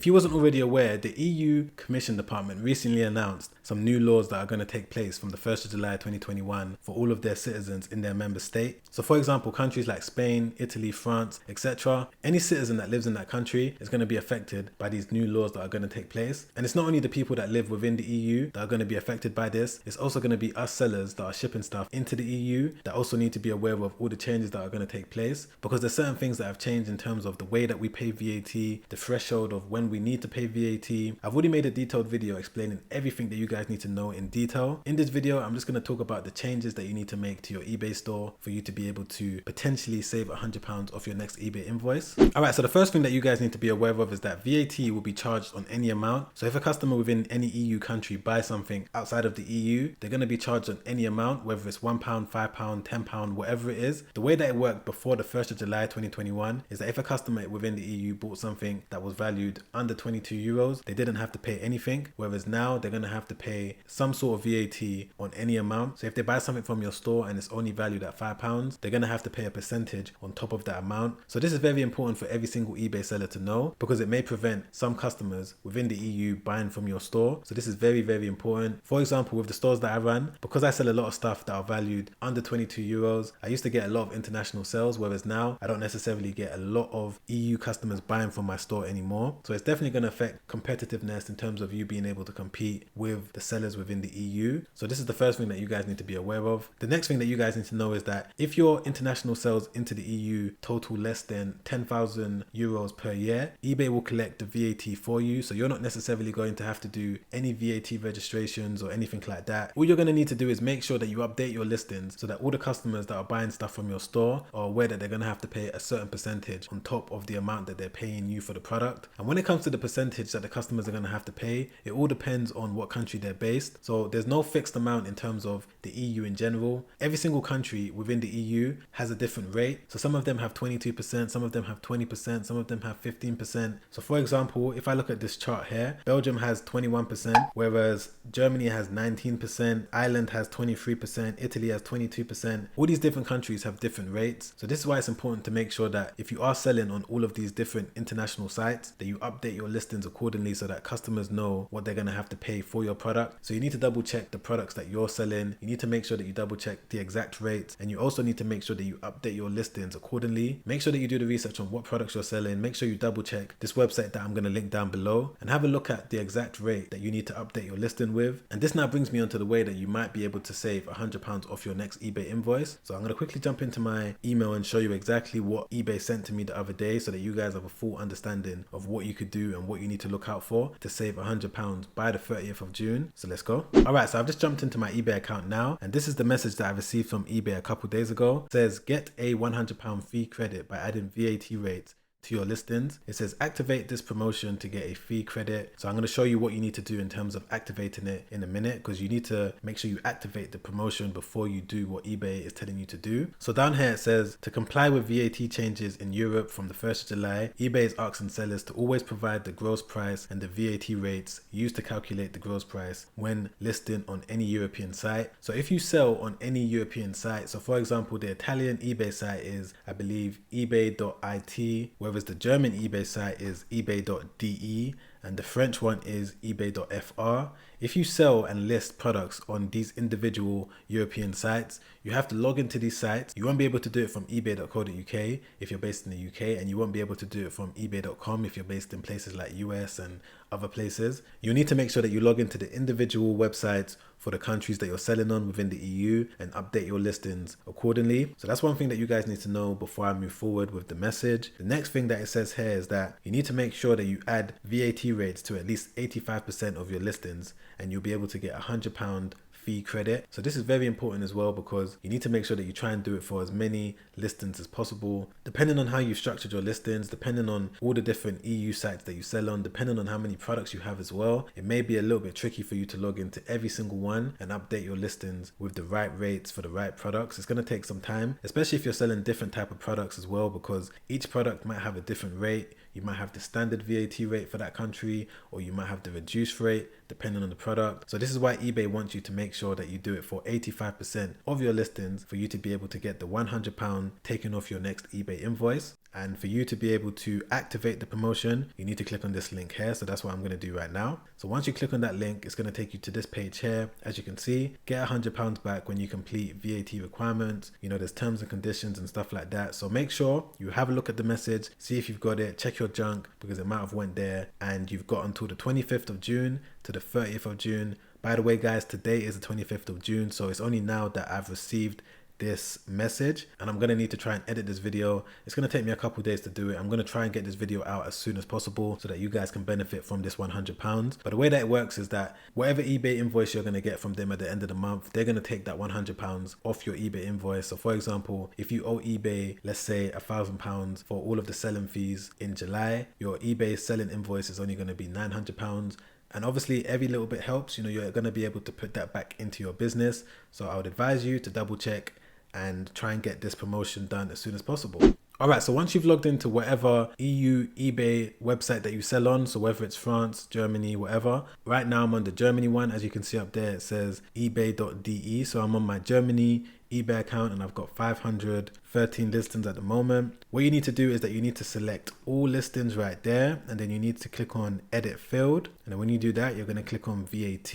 If you wasn't already aware, the EU Commission Department recently announced some new laws that are going to take place from the 1st of July 2021 for all of their citizens in their member state. So for example, countries like Spain, Italy, France, etc., any citizen that lives in that country is going to be affected by these new laws that are going to take place. And it's not only the people that live within the EU that are going to be affected by this, it's also going to be us sellers that are shipping stuff into the EU that also need to be aware of all the changes that are going to take place, because there's certain things that have changed in terms of the way that we pay VAT, the threshold of when we need to pay VAT. I've already made a detailed video explaining everything that you guys need to know in detail. In this video, I'm just going to talk about the changes that you need to make to your eBay store for you to be able to potentially save £100 off your next eBay invoice. Alright, so the first thing that you guys need to be aware of is that VAT will be charged on any amount. So if a customer within any EU country buys something outside of the EU, they're going to be charged on any amount, whether it's £1, £5, £10, whatever it is. The way that it worked before the 1st of July 2021 is that if a customer within the EU bought something that was valued under €22, they didn't have to pay anything, whereas now they're going to have to pay some sort of VAT on any amount. So if they buy something from your store and it's only valued at £5, they're going to have to pay a percentage on top of that amount. So this is very important for every single eBay seller to know, because it may prevent some customers within the EU buying from your store. So this is very, very important. For example, with the stores that I run, because I sell a lot of stuff that are valued under €22, I used to get a lot of international sales, whereas now I don't necessarily get a lot of EU customers buying from my store anymore. So it's definitely going to affect competitiveness in terms of you being able to compete with the sellers within the EU. So this is the first thing that you guys need to be aware of. The next thing that you guys need to know is that if your international sales into the EU total less than €10,000 per year, eBay will collect the VAT for you. So you're not necessarily going to have to do any VAT registrations or anything like that. All you're going to need to do is make sure that you update your listings so that all the customers that are buying stuff from your store are aware that they're going to have to pay a certain percentage on top of the amount that they're paying you for the product. And when it comes to the percentage that the customers are going to have to pay, it all depends on what country they're based. So there's no fixed amount in terms of the EU in general. Every single country within the EU has a different rate. So some of them have 22%, some of them have 20%, some of them have 15%. So for example, if I look at this chart here, Belgium has 21%, whereas Germany has 19%, Ireland has 23%, Italy has 22%. All these different countries have different rates. So this is why it's important to make sure that if you are selling on all of these different international sites, that you update your listings accordingly so that customers know what they're going to have to pay for your product. So you need to double check the products that you're selling. You need to make sure that you double check the exact rates, and you also need to make sure that you update your listings accordingly. Make sure that you do the research on what products you're selling. Make sure you double check this website that I'm going to link down below and have a look at the exact rate that you need to update your listing with. And this now brings me onto the way that you might be able to save £100 off your next eBay invoice. So I'm going to quickly jump into my email and show you exactly what eBay sent to me the other day so that you guys have a full understanding of what you could do and what you need to look out for to save £100 by the 30th of June. So let's go. Alright, so I've just jumped into my eBay account now, and this is the message that I received from eBay a couple days ago. It says, get a £100 fee credit by adding VAT rates to your listings. It says activate this promotion to get a fee credit. So I'm going to show you what you need to do in terms of activating it in a minute, because you need to make sure you activate the promotion before you do what eBay is telling you to do. So down here it says to comply with VAT changes in Europe from the 1st of July, eBay is asking sellers to always provide the gross price and the VAT rates used to calculate the gross price when listing on any European site. So if you sell on any European site, so for example, the Italian eBay site is, I believe, ebay.it, whereas the German eBay site is ebay.de, and the French one is ebay.fr. If you sell and list products on these individual European sites, you have to log into these sites. You won't be able to do it from ebay.co.uk if you're based in the UK, and you won't be able to do it from ebay.com if you're based in places like US and other places. You need to make sure that you log into the individual websites for the countries that you're selling on within the EU and update your listings accordingly. So that's one thing that you guys need to know before I move forward with the message. The next thing that it says here is that you need to make sure that you add VAT rates to at least 85% of your listings, and you'll be able to get £100 fee credit. So this is very important as well, because you need to make sure that you try and do it for as many listings as possible. Depending on how you've structured your listings, depending on all the different EU sites that you sell on, depending on how many products you have as well, it may be a little bit tricky for you to log into every single one and update your listings with the right rates for the right products. It's going to take some time, especially if you're selling different type of products as well, because each product might have a different rate. You might have the standard VAT rate for that country, or you might have the reduced rate depending on the product. So this is why eBay wants you to make sure that you do it for 85% of your listings for you to be able to get the £100 taken off your next eBay invoice. And for you to be able to activate the promotion, you need to click on this link here. So that's what I'm going to do right now. So once you click on that link, it's going to take you to this page here. As you can see, get £100 back when you complete VAT requirements. You know, there's terms and conditions and stuff like that. So make sure you have a look at the message, see if you've got it, check your junk because it might have went there. And you've got until the 25th of June to the 30th of June. By the way, guys, today is the 25th of June. So it's only now that I've received this message and I'm gonna need to try and edit this video. It's gonna take me a couple days to do it. I'm gonna try and get this video out as soon as possible so that you guys can benefit from this £100. But the way that it works is that whatever eBay invoice you're gonna get from them at the end of the month, they're gonna take that £100 off your eBay invoice. So for example, if you owe eBay, let's say £1,000 for all of the selling fees in July, your eBay selling invoice is only gonna be £900. And obviously every little bit helps. You know, you're going to be able to put that back into your business. So I would advise you to double check and try and get this promotion done as soon as possible. All right, so once you've logged into whatever EU eBay website that you sell on, so whether it's France, Germany, whatever. Right now I'm on the Germany one. As you can see up there, it says ebay.de. So I'm on my Germany eBay account and I've got 513 listings at the moment. What you need to do is that you need to select all listings right there, and then you need to click on edit field. And then when you do that, you're going to click on VAT.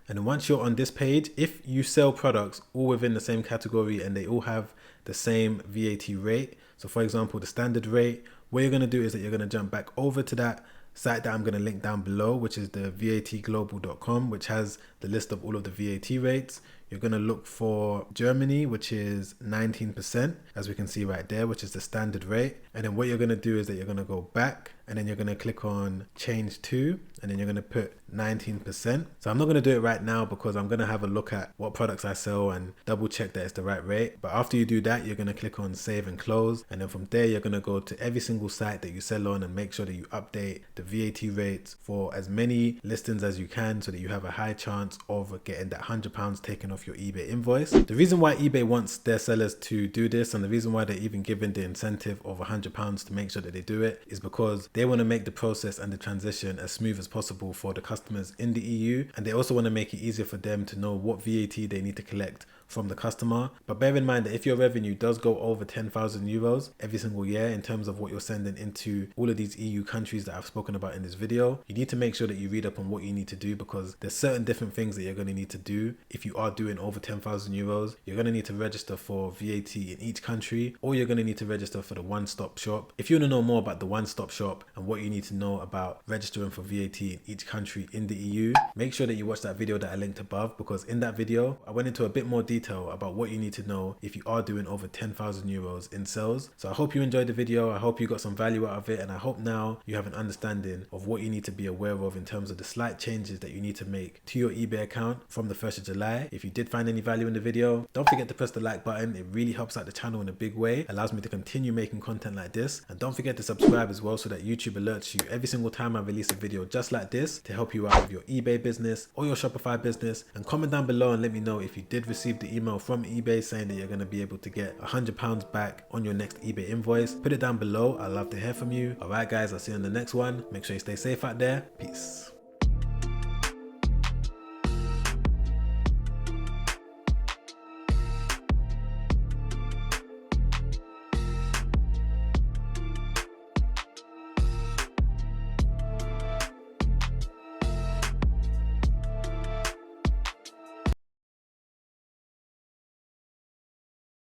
And then once you're on this page, if you sell products all within the same category and they all have the same VAT rate, so for example, the standard rate, what you're going to do is that you're going to jump back over to that site that I'm going to link down below, which is the vatglobal.com, which has the list of all of the VAT rates. You're going to look for Germany, which is 19%, as we can see right there, which is the standard rate. And then what you're going to do is that you're going to go back and then you're going to click on change to, and then you're going to put 19%. So I'm not going to do it right now because I'm going to have a look at what products I sell and double check that it's the right rate. But after you do that, you're going to click on save and close. And then from there, you're going to go to every single site that you sell on and make sure that you update the VAT rates for as many listings as you can so that you have a high chance of getting that £100 taken off your eBay invoice. The reason why eBay wants their sellers to do this, and the reason why they're even giving the incentive of £100 to make sure that they do it, is because they want to make the process and the transition as smooth as possible for the customers in the EU. And they also want to make it easier for them to know what VAT they need to collect from the customer. But bear in mind that if your revenue does go over 10,000 euros every single year in terms of what you're sending into all of these EU countries that I've spoken about in this video, you need to make sure that you read up on what you need to do, because there's certain different things that you're going to need to do. If you are doing over 10,000 euros, you're going to need to register for VAT in each country, or you're going to need to register for the one-stop shop. If you want to know more about the one-stop shop and what you need to know about registering for VAT in each country in the EU, make sure that you watch that video that I linked above, because in that video I went into a bit more detail about what you need to know if you are doing over 10,000 euros in sales. So I hope you enjoyed the video. I hope you got some value out of it, and I hope now you have an understanding of what you need to be aware of in terms of the slight changes that you need to make to your eBay account from the 1st of July. If you did find any value in the video, don't forget to press the like button. It really helps out the channel in a big way, allows me to continue making content like this. And don't forget to subscribe as well so that YouTube alerts you every single time I release a video just like this to help you out with your eBay business or your Shopify business. And comment down below and let me know if you did receive the email from eBay saying that you're going to be able to get £100 back on your next eBay invoice. Put it down below. I'd love to hear from you. All right, guys, I'll see you in the next one. Make sure you stay safe out there. Peace.